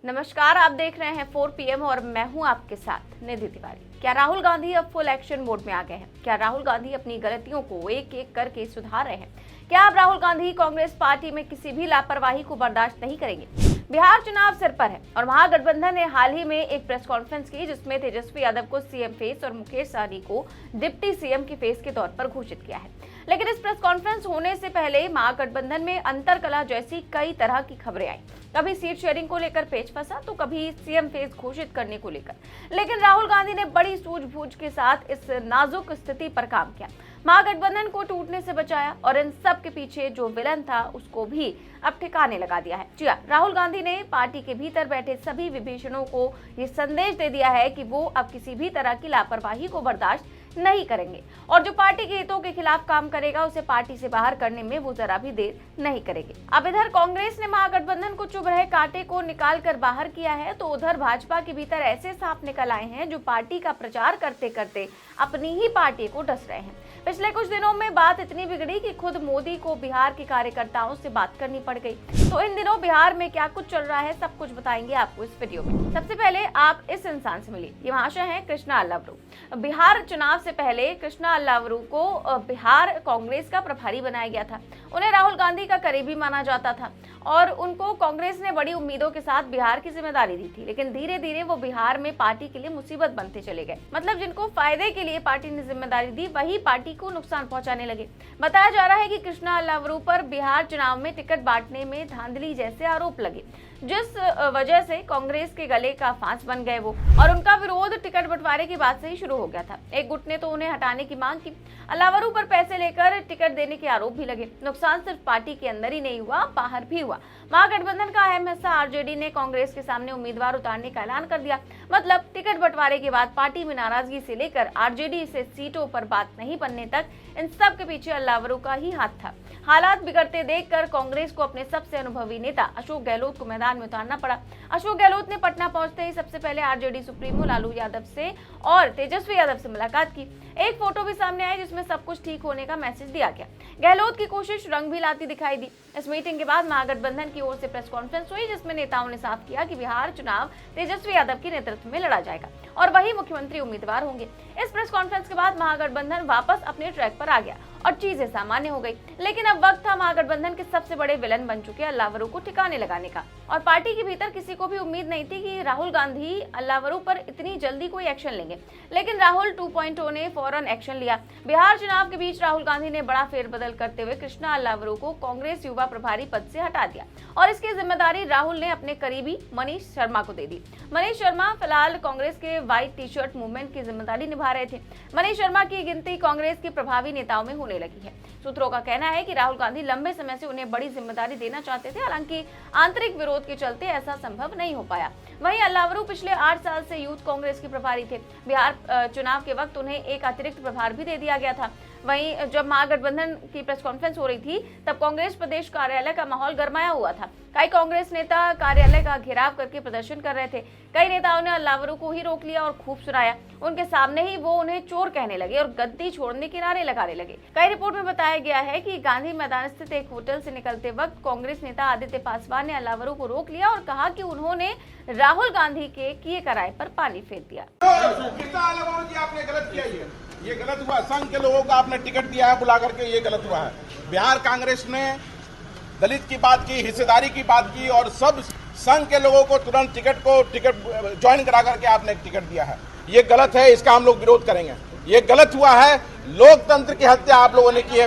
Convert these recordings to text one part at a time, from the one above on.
नमस्कार, आप देख रहे हैं 4 PM और मैं हूं आपके साथ निधि तिवारी। क्या राहुल गांधी अब फुल एक्शन मोड में आ गए हैं? क्या राहुल गांधी अपनी गलतियों को एक एक करके सुधार रहे हैं? क्या अब राहुल गांधी कांग्रेस पार्टी में किसी भी लापरवाही को बर्दाश्त नहीं करेंगे? बिहार चुनाव सिर पर है और महागठबंधन ने हाल ही में एक प्रेस कॉन्फ्रेंस की जिसमें तेजस्वी यादव को सीएम फेस और मुकेश सहनी को डिप्टी सीएम के फेस के तौर पर घोषित किया है। लेकिन इस प्रेस कॉन्फ्रेंस होने से पहले महागठबंधन में अंतरकलह जैसी कई तरह की खबरें आई। कभी सीट शेयरिंग को लेकर पेच फंसा तो कभी सीएम फेस घोषित करने को लेकर। लेकिन राहुल गांधी ने बड़ी सूझबूझ के साथ इस नाजुक स्थिति पर काम किया, महागठबंधन को टूटने से बचाया और इन सब के पीछे जो विलन था उसको भी अब ठिकाने लगा दिया है। जी हां, राहुल गांधी ने पार्टी के भीतर बैठे सभी विभीषणों को ये संदेश दे दिया है कि वो अब किसी भी तरह की लापरवाही को बर्दाश्त नहीं करेंगे और जो पार्टी के हितों के खिलाफ काम करेगा उसे पार्टी से बाहर करने में वो जरा भी देर नहीं करेंगे। अब इधर कांग्रेस ने महागठबंधन को चुभ रहे कांटे को निकाल कर बाहर किया है तो उधर भाजपा के भीतर ऐसे सांप निकल आए हैं जो पार्टी का प्रचार करते करते अपनी ही पार्टी को डस रहे हैं। पिछले कुछ दिनों में बात इतनी बिगड़ी कि खुद मोदी को बिहार के कार्यकर्ताओं से बात करनी पड़ गई। तो इन दिनों बिहार में क्या कुछ चल रहा है सब कुछ बताएंगे आपको इस वीडियो में। सबसे पहले आप इस इंसान से मिलिए। ये महाशय हैं कृष्णा अल्लावरू। बिहार चुनाव से पहले कृष्णा अल्लावरू को बिहार कांग्रेस का प्रभारी बनाया गया था। उन्हें राहुल गांधी का करीबी माना जाता था और उनको कांग्रेस ने बड़ी उम्मीदों के साथ बिहार की जिम्मेदारी दी थी। लेकिन धीरे धीरे वो बिहार में पार्टी के लिए मुसीबत बनते चले गए। मतलब जिनको फायदे के लिए पार्टी ने जिम्मेदारी दी वही पार्टी को नुकसान पहुंचाने लगे। बताया जा रहा है कि कृष्णा अल्लावरू पर बिहार चुनाव में टिकट बांटने में धांधली जैसे आरोप लगे, जिस वजह से कांग्रेस के गले का फांस बन गए वो और उनका विरोध टिकट बंटवारे की बात से ही शुरू हो गया था। एक गुट ने तो उन्हें हटाने की मांग की। अल्लावरू पर पैसे लेकर टिकट देने के आरोप भी लगे। नुकसान सिर्फ पार्टी के अंदर ही नहीं हुआ, बाहर भी हुआ। महागठबंधन का अहम हिस्सा आरजेडी ने कांग्रेस के सामने उम्मीदवार उतारने का ऐलान कर दिया। मतलब टिकट बंटवारे के बाद पार्टी में नाराजगी से लेकर आरजेडी से सीटों पर बात नहीं बनने तक इन सब के पीछे अल्लावरू का ही हाथ था। हालात बिगड़ते देखकर कांग्रेस को अपने सबसे अनुभवी नेता अशोक गहलोत को मैदान में उतारना पड़ा। अशोक गहलोत ने पटना पहुंचते ही सबसे पहले आरजेडी सुप्रीमो लालू यादव से और तेजस्वी यादव से मुलाकात की। एक फोटो भी सामने आई जिसमें सब कुछ ठीक होने का मैसेज दिया गया। गहलोत की कोशिश रंग भी लाती दिखाई दी। इस मीटिंग के बाद महागठबंधन की ओर से प्रेस कॉन्फ्रेंस हुई जिसमें नेताओं ने साफ किया कि बिहार चुनाव तेजस्वी यादव के नेतृत्व में लड़ा जाएगा और वही मुख्यमंत्री उम्मीदवार होंगे। इस प्रेस कॉन्फ्रेंस के बाद महागठबंधन वापस अपने ट्रैक पर आ गया और चीजें सामान्य हो गई। लेकिन अब वक्त था महागठबंधन के सबसे बड़े विलन बन चुके अल्लावरू को ठिकाने लगाने का और पार्टी के भीतर किसी को भी उम्मीद नहीं थी कि राहुल गांधी अल्लावरू पर इतनी जल्दी कोई एक्शन लेंगे। लेकिन राहुल 2.0 ने फौरन एक्शन लिया। बिहार चुनाव के बीच राहुल गांधी ने बड़ा फेरबदल करते हुए कृष्णा अल्लावरू को कांग्रेस युवा प्रभारी पद से हटा दिया और इसकी जिम्मेदारी राहुल ने अपने करीबी मनीष शर्मा को दे दी। मनीष शर्मा फिलहाल कांग्रेस के व्हाइट टी शर्ट मूवमेंट की जिम्मेदारी निभा रहे थे। मनीष शर्मा की गिनती कांग्रेस के प्रभावी नेताओं में होने लगी है। सूत्रों का कहना है कि राहुल गांधी लंबे समय से उन्हें बड़ी जिम्मेदारी देना चाहते थे, हालांकि आंतरिक विरोध के चलते ऐसा संभव नहीं हो पाया। वहीं अल्लावरू पिछले 8 साल से यूथ कांग्रेस के प्रभारी थे। बिहार चुनाव के वक्त उन्हें एक अतिरिक्त प्रभार भी दे दिया गया था। वहीं जब महागठबंधन की प्रेस कॉन्फ्रेंस हो रही थी तब कांग्रेस प्रदेश कार्यालय का माहौल गरमाया हुआ था। कई कांग्रेस नेता कार्यालय का घेराव करके प्रदर्शन कर रहे थे। कई नेताओं ने अल्लावरू को ही रोक लिया और खूब सुनाया। उनके सामने ही वो उन्हें चोर कहने लगे और गद्दी छोड़ने के नारे लगाने लगे। कई रिपोर्ट में बताया गया है कि गांधी मैदान स्थित एक होटल से निकलते वक्त कांग्रेस नेता आदित्य पासवान ने अल्लावरू को रोक लिया और कहा कि उन्होंने राहुल गांधी के किए कराए पर पानी फेर दिया। आपने गलत किया, ये गलत हुआ। संघ के लोगों को आपने टिकट दिया है बुला करके, ये गलत हुआ है। बिहार कांग्रेस ने दलित की बात की, हिस्सेदारी की बात की और सब संघ के लोगों को तुरंत टिकट ज्वाइन करा करके आपने टिकट दिया है। ये गलत है, इसका हम लोग विरोध करेंगे। ये गलत हुआ है। लोकतंत्र की हत्या आप लोगों ने की है।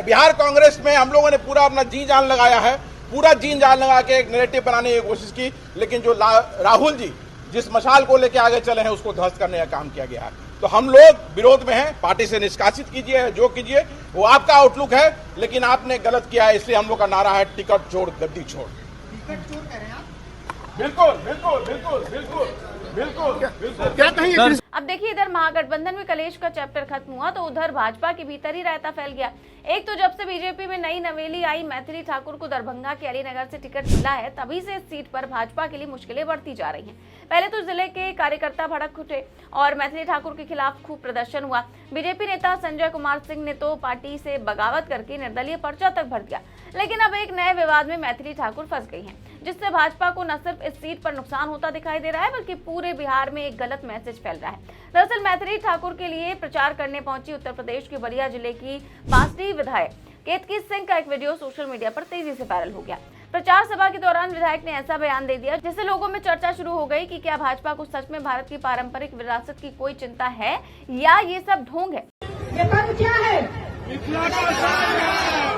बिहार कांग्रेस में हम लोगों ने पूरा अपना जी जान लगाया है, पूरा जी जान लगा के एक नैरेटिव बनाने की कोशिश की। लेकिन जो राहुल जी जिस मशाल को लेके आगे चले हैं उसको ध्वस्त करने का काम किया गया है। तो हम लोग विरोध में हैं। पार्टी से निष्कासित कीजिए, जो कीजिए वो आपका आउटलुक है, लेकिन आपने गलत किया है। इसलिए हम लोग का नारा है टिकट छोड़ गद्दी छोड़। टिकट चोर कह रहे हैं आप? बिल्कुल बिल्कुल बिल्कुल बिल्कुल बिल्कुल बिल्कुल। क्या कहेंगे? अब देखिए, इधर महागठबंधन में कलेश का चैप्टर खत्म हुआ तो उधर भाजपा के भीतर ही रायता फैल गया। एक तो जब से बीजेपी में नई नवेली आई, मैथिली ठाकुर को दरभंगा के अलीनगर से टिकट मिला है, तभी से इस सीट पर भाजपा के लिए मुश्किलें बढ़ती जा रही हैं। पहले तो जिले के कार्यकर्ता भड़क उठे और मैथिली ठाकुर के खिलाफ खूब प्रदर्शन हुआ। बीजेपी नेता संजय कुमार सिंह ने तो पार्टी से बगावत करके निर्दलीय पर्चा तक भर दिया। लेकिन अब एक नए विवाद में मैथिली ठाकुर फंस गई हैं। जिससे भाजपा को न सिर्फ इस सीट पर नुकसान होता दिखाई दे रहा है बल्कि पूरे बिहार में एक गलत मैसेज फैल रहा है। दरअसल मैथिली ठाकुर के लिए प्रचार करने पहुंची उत्तर प्रदेश के बलिया जिले की बांसडीह विधायक केतकी सिंह का एक वीडियो सोशल मीडिया पर तेजी से वायरल हो गया। प्रचार सभा के दौरान विधायक ने ऐसा बयान दे दिया जिससे लोगों में चर्चा शुरू हो गई कि क्या भाजपा को सच में भारत की पारंपरिक विरासत की कोई चिंता है या ये सब ढोंग है। ये पद क्या है?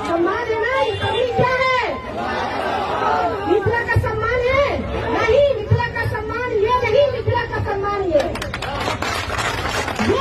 सम्मान है ना? ये पद क्या है? मिथिला का सम्मान है? नहीं, मिथिला का सम्मान ये नहीं, मिथिला का सम्मान ये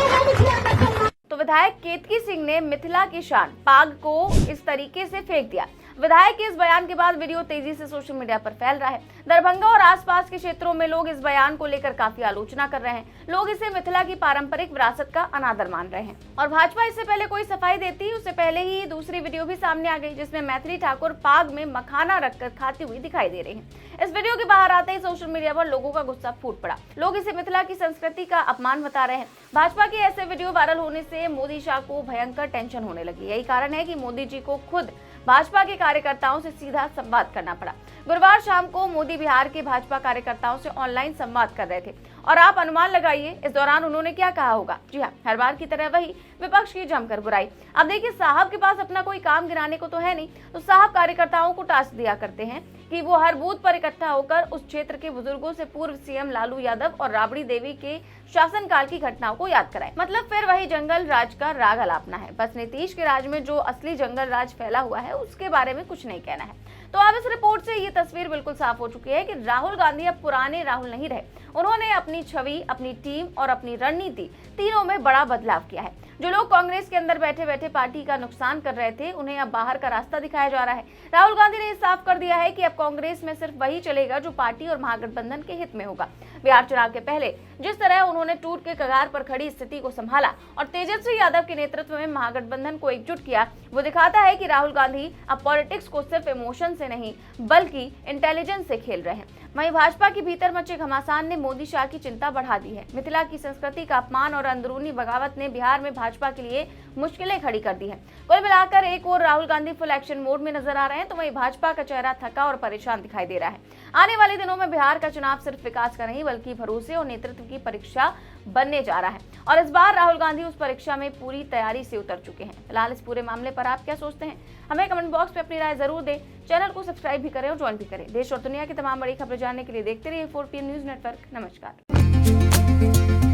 है मिथिला का सम्मान। तो विधायक केतकी सिंह ने मिथिला की शान पाग को इस तरीके से फेंक दिया। विधायक के इस बयान के बाद वीडियो तेजी से सोशल मीडिया पर फैल रहा है। दरभंगा और आसपास के क्षेत्रों में लोग इस बयान को लेकर काफी आलोचना कर रहे हैं। लोग इसे मिथिला की पारंपरिक विरासत का अनादर मान रहे हैं और भाजपा इससे पहले कोई सफाई देती उससे पहले ही दूसरी वीडियो भी सामने आ गई जिसमें मैथिली ठाकुर पाग में मखाना रखकर खाती हुई दिखाई दे रही है। इस वीडियो के बाहर आते ही सोशल मीडिया पर लोगों का गुस्सा फूट पड़ा। लोग इसे मिथिला की संस्कृति का अपमान बता रहे हैं। भाजपा के ऐसे वीडियो वायरल होने से मोदी शाह को भयंकर टेंशन होने लगी। यही कारण है कि मोदी जी को खुद भाजपा के कार्यकर्ताओं से सीधा संवाद करना पड़ा। गुरुवार शाम को मोदी बिहार के भाजपा कार्यकर्ताओं से ऑनलाइन संवाद कर रहे थे और आप अनुमान लगाइए इस दौरान उन्होंने क्या कहा होगा। जी हाँ, हर बार की तरह वही विपक्ष की जमकर बुराई। अब देखिए, साहब के पास अपना कोई काम गिराने को तो है नहीं, तो साहब कार्यकर्ताओं को टास्क दिया करते हैं कि वो हर बूथ पर इकट्ठा होकर उस क्षेत्र के बुजुर्गों से पूर्व सीएम लालू यादव और राबड़ी देवी के शासनकाल की घटनाओं को याद कराएं। मतलब फिर वही जंगल राज का राग अलापना है। बस नीतीश के राज में जो असली जंगल राज फैला हुआ है उसके बारे में कुछ नहीं कहना है। तो अब इस रिपोर्ट से ये तस्वीर बिल्कुल साफ हो चुकी है कि राहुल गांधी अब पुराने राहुल नहीं रहे। उन्होंने अपनी छवि, अपनी टीम और अपनी रणनीति तीनों में बड़ा बदलाव किया है। जो लोग कांग्रेस के अंदर बैठे बैठे पार्टी का नुकसान कर रहे थे उन्हें अब बाहर का रास्ता दिखाया जा रहा है। राहुल गांधी ने साफ कर दिया है कि अब कांग्रेस में सिर्फ वही चलेगा जो पार्टी और महागठबंधन के हित में होगा। बिहार चुनाव के पहले जिस तरह उन्होंने टूट के कगार पर खड़ी स्थिति को संभाला और तेजस्वी यादव के नेतृत्व में महागठबंधन को एकजुट किया, वो दिखाता है कि राहुल गांधी अब पॉलिटिक्स को सिर्फ इमोशन से नहीं बल्कि इंटेलिजेंस से खेल रहे हैं। वहीं भाजपा के भीतर मचे घमासान ने मोदी शाह की चिंता बढ़ा दी है। मिथिला की संस्कृति का अपमान और अंदरूनी बगावत ने बिहार में भाजपा के लिए मुश्किलें खड़ी कर दी है। कुल मिलाकर एक और Rahul Gandhi full action mode में नजर आ रहे हैं तो वहीं भाजपा का चेहरा थका और परेशान दिखाई दे रहा है। आने वाले दिनों में बिहार का चुनाव सिर्फ विकास का नहीं बल्कि भरोसे और नेतृत्व की परीक्षा बनने जा रहा है और इस बार राहुल गांधी उस परीक्षा में पूरी तैयारी से उतर चुके हैं। फिलहाल इस पूरे मामले पर आप क्या सोचते हैं, हमें कमेंट बॉक्स में अपनी राय जरूर दें। चैनल को सब्सक्राइब भी करें और ज्वाइन भी करें। देश और दुनिया की तमाम बड़ी खबरें जानने के लिए देखते रहिए 4PM न्यूज नेटवर्क। नमस्कार।